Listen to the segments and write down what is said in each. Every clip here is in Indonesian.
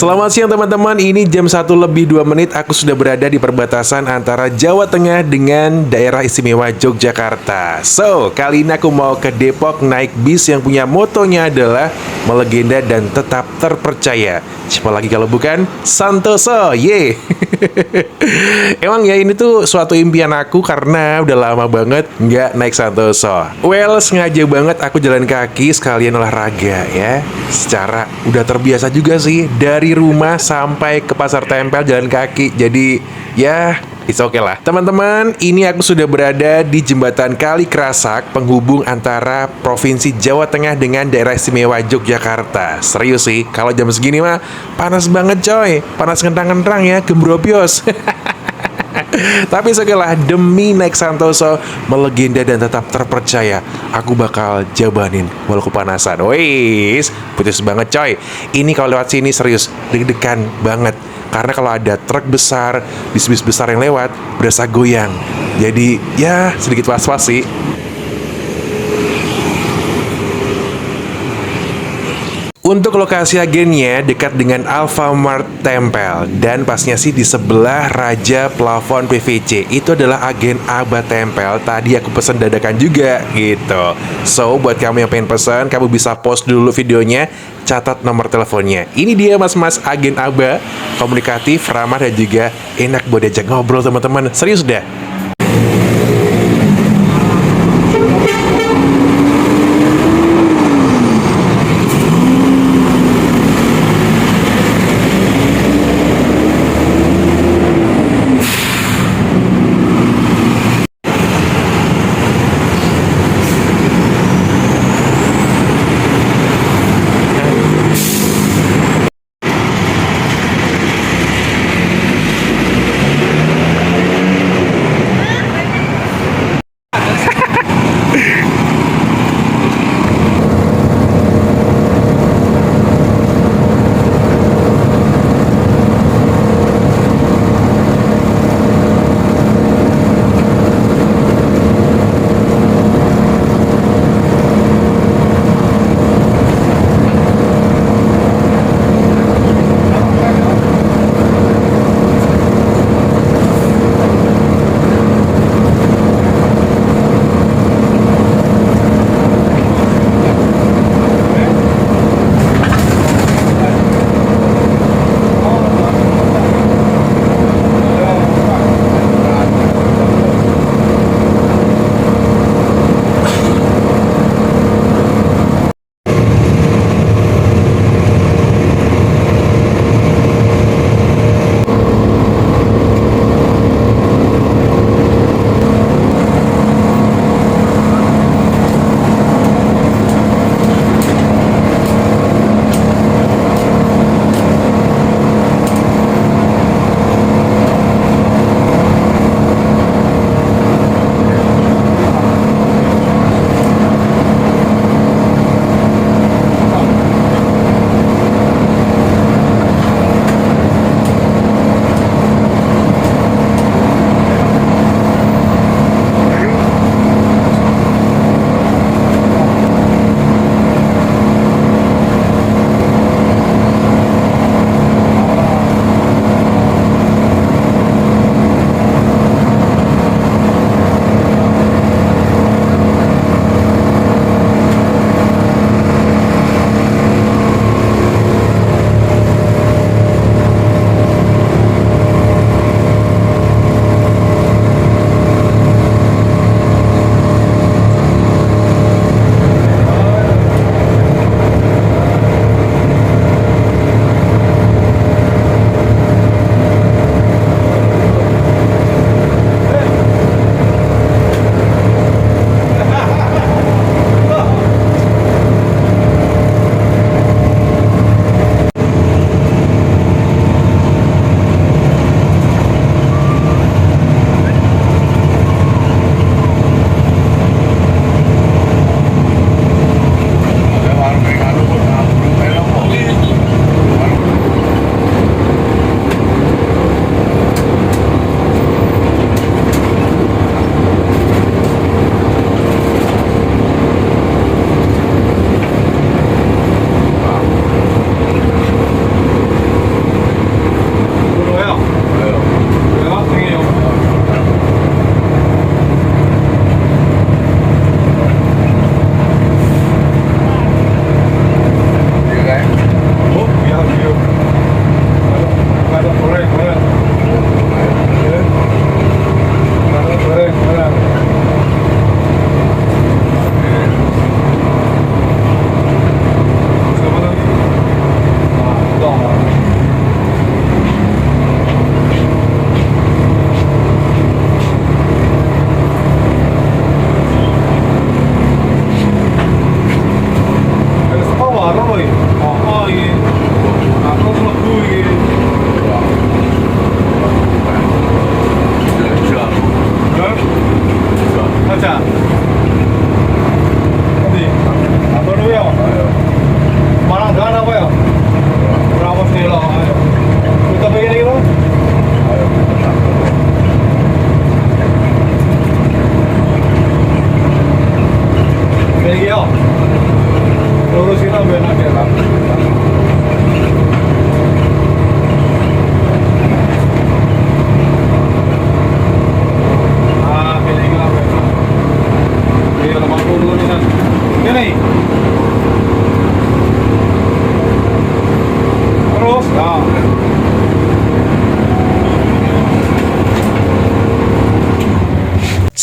Selamat siang teman-teman, ini jam 1 lebih 2 menit aku sudah berada di perbatasan antara Jawa Tengah dengan daerah istimewa Yogyakarta. So, kali ini aku mau ke Depok naik bis yang punya motonya adalah melegenda dan tetap terpercaya. Siapa lagi kalau bukan Santoso, ye. Emang ya ini tuh suatu impian aku karena udah lama banget nggak naik Santoso. Well, sengaja banget aku jalan kaki sekalian olahraga ya. Secara udah terbiasa juga sih dari rumah sampai ke pasar tempel jalan kaki. Jadi ya it's okay lah. Teman-teman, ini aku sudah berada di jembatan Kali Kerasak penghubung antara Provinsi Jawa Tengah dengan daerah istimewa Yogyakarta. Serius sih, kalau jam segini mah panas banget coy. Panas kentang-kentang ya, gembrobios. Tapi setelah demi naik Santoso melegenda dan tetap terpercaya, aku bakal jabanin walau kepanasan. Wis, putus banget coy. Ini kalau lewat sini serius deg-degan banget. Karena kalau ada truk besar, bis-bis besar yang lewat, berasa goyang. Jadi ya sedikit was-was sih. Untuk lokasi agennya dekat dengan Alfamart Tempel dan pasnya sih di sebelah Raja Plafon PVC. Itu adalah agen Aba Tempel. Tadi aku pesan dadakan juga gitu. So buat kamu yang pengen pesan, kamu bisa post dulu videonya, catat nomor teleponnya. Ini dia mas-mas agen Aba, komunikatif, ramah dan juga enak buat diajak ngobrol teman-teman. Serius dah.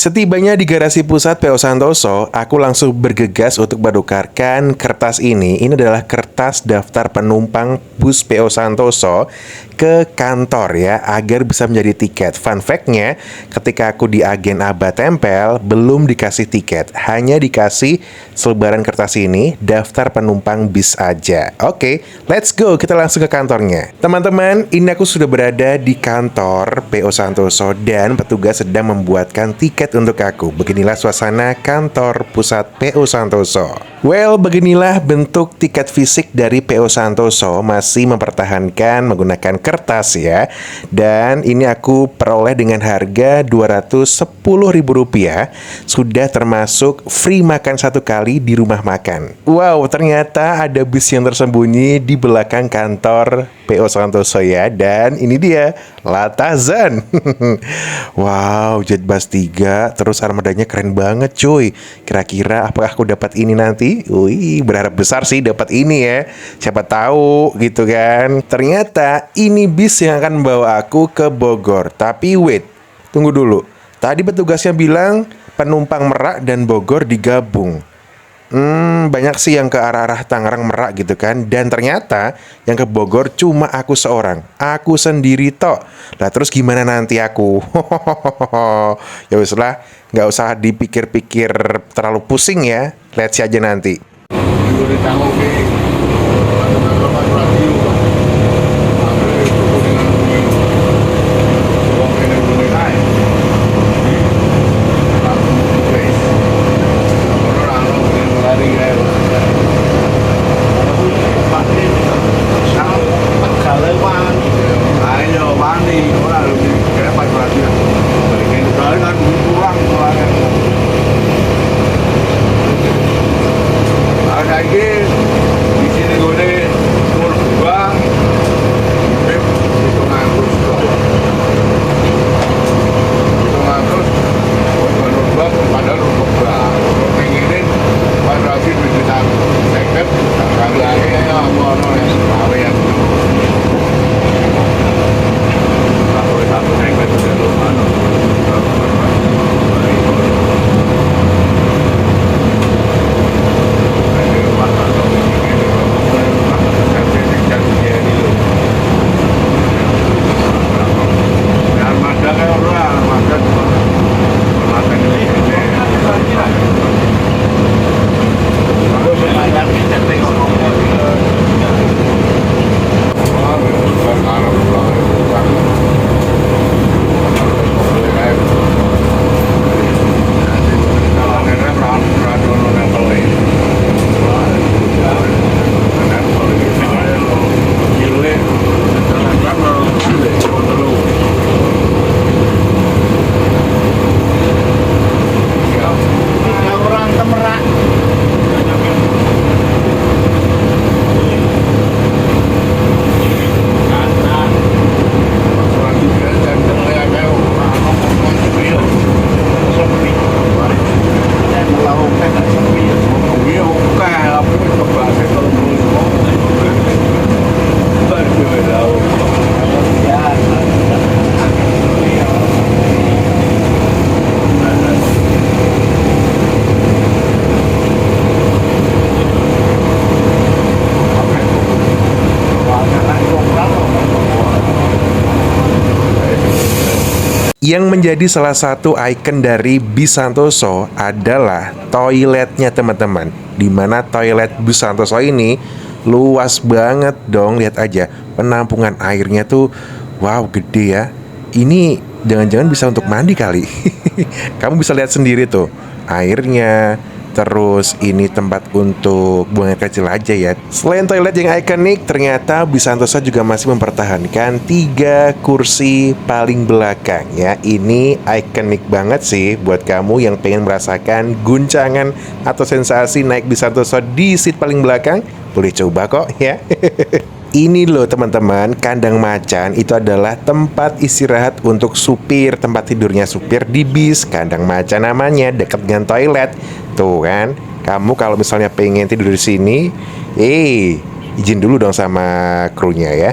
Setibanya di garasi pusat PO Santoso, aku langsung bergegas untuk menukarkan kertas ini. Ini adalah kertas daftar penumpang bus PO Santoso ke kantor ya, agar bisa menjadi tiket. Fun fact-nya, ketika aku di agen Aba Tempel, belum dikasih tiket. Hanya dikasih selebaran kertas ini, daftar penumpang bis aja. Oke, let's go, kita langsung ke kantornya. Teman-teman, ini aku sudah berada di kantor PO Santoso dan petugas sedang membuatkan tiket untuk aku. Beginilah suasana kantor pusat PO Santoso. Well, beginilah bentuk tiket fisik dari PO Santoso, masih mempertahankan menggunakan kertas ya. Dan ini aku peroleh dengan harga Rp210.000. Sudah termasuk free makan satu kali di rumah makan. Wow, ternyata ada bis yang tersembunyi di belakang kantor PO Santoso ya. Dan ini dia, Latazan. Wow, Jetbus 3. Terus armadanya keren banget cuy. Kira-kira apakah aku dapat ini nanti? Wih, berharap besar sih dapat ini ya. Siapa tahu gitu kan. Ternyata ini bis yang akan membawa aku ke Bogor. Tapi wait, tunggu dulu. Tadi petugasnya bilang penumpang Merak dan Bogor digabung. Banyak sih yang ke arah-arah Tangerang Merak gitu kan. Dan ternyata yang ke Bogor cuma aku seorang. Aku sendiri tok. Lah terus gimana nanti aku? Ya wis lah, nggak usah dipikir-pikir terlalu pusing ya. Let's see aja nanti. Yang menjadi salah satu ikon dari bis Santoso adalah toiletnya teman-teman. Dimana toilet bus Santoso ini luas banget dong. Lihat aja, penampungan airnya tuh wow gede ya. Ini jangan-jangan bisa untuk mandi kali. Kamu bisa lihat sendiri tuh airnya. Terus ini tempat untuk buang air kecil aja ya. Selain toilet yang ikonik, ternyata bis Santoso juga masih mempertahankan 3 kursi paling belakang ya. Ini ikonik banget sih buat kamu yang pengen merasakan guncangan atau sensasi naik bis Santoso di seat paling belakang. Boleh coba kok ya. Ini loh teman-teman, kandang macan itu adalah tempat istirahat untuk supir, tempat tidurnya supir di bis. Kandang macan namanya, dekat dengan toilet. Tuh kan, kamu kalau misalnya pengen tidur di sini, izin dulu dong sama krunya ya.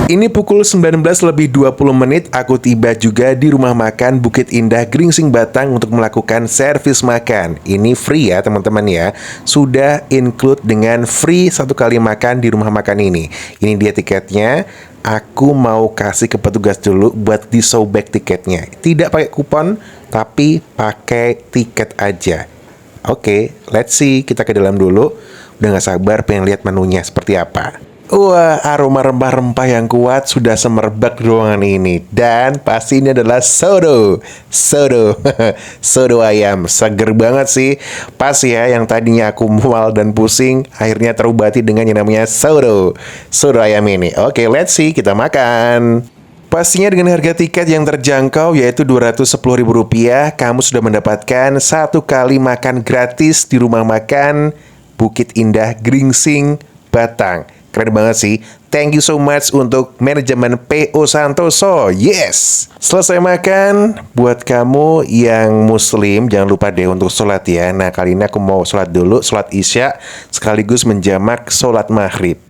Ini pukul 19 lebih 20 menit, aku tiba juga di rumah makan Bukit Indah Gringsing Batang untuk melakukan servis makan. Ini free ya teman-teman ya. Sudah include dengan free 1 kali makan di rumah makan ini. Ini dia tiketnya. Aku mau kasih ke petugas dulu buat disobek tiketnya. Tidak pakai kupon, tapi pakai tiket aja. Oke, let's see. Kita ke dalam dulu. Udah gak sabar pengen lihat menunya seperti apa. Wah, aroma rempah-rempah yang kuat sudah semerbak di ruangan ini. Dan pasti ini adalah soto. Soto ayam. Seger banget sih. Pas ya, yang tadinya aku mual dan pusing, akhirnya terobati dengan yang namanya soto ayam ini. Oke, let's see, kita makan. Pastinya dengan harga tiket yang terjangkau yaitu Rp210.000, kamu sudah mendapatkan 1 kali makan gratis di rumah makan Bukit Indah Gringsing Batang. Keren banget sih. Thank you so much untuk manajemen P.O. Santoso. Yes. Selesai makan, buat kamu yang muslim jangan lupa deh untuk sholat ya. Nah, kali ini aku mau sholat dulu, sholat isya sekaligus menjamak sholat maghrib.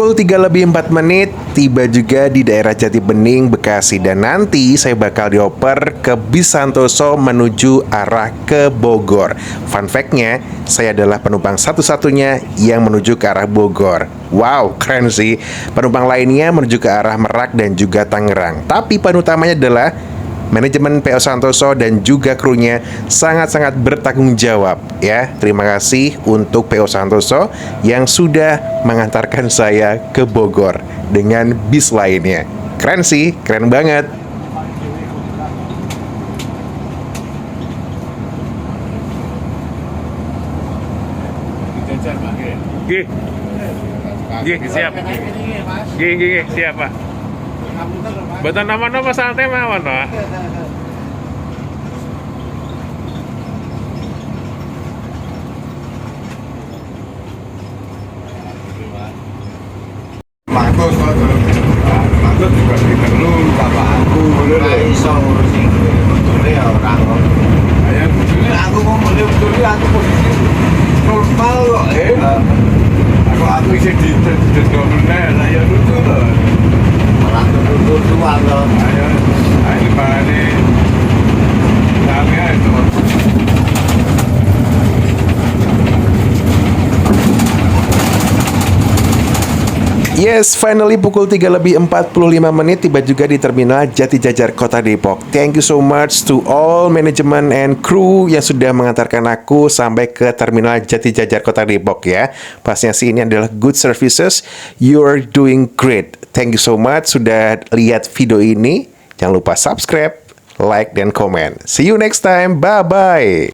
Pukul 3:04, tiba juga di daerah Jati Bening, Bekasi. Dan nanti saya bakal dioper ke bis Santoso menuju arah ke Bogor. Fun fact-nya, saya adalah penumpang satu-satunya yang menuju ke arah Bogor. Wow, keren sih. Penumpang lainnya menuju ke arah Merak dan juga Tangerang. Tapi poin utamanya adalah manajemen PO Santoso dan juga krunya sangat-sangat bertanggung jawab ya. Terima kasih untuk PO Santoso yang sudah mengantarkan saya ke Bogor dengan bis lainnya. Keren sih, keren banget. Siap. Siap, Pak. Betul nama-nama santai mawon, Pak. Maksud juga perlu bapak aku bener iso ngurusi betulnya ya orang ya betulnya aku mau mulai betulnya aku posisi normal kok aku isi di domennya lah ya lucu loh malah tuan loh ayo pak ini kami itu. Yes, finally pukul 3:45 tiba juga di Terminal Jati Jajar Kota Depok. Thank you so much to all manajemen and crew yang sudah mengantarkan aku sampai ke Terminal Jati Jajar Kota Depok ya. Pastinya sih ini adalah good services. You're doing great. Thank you so much sudah lihat video ini. Jangan lupa subscribe, like, dan komen. See you next time. Bye-bye.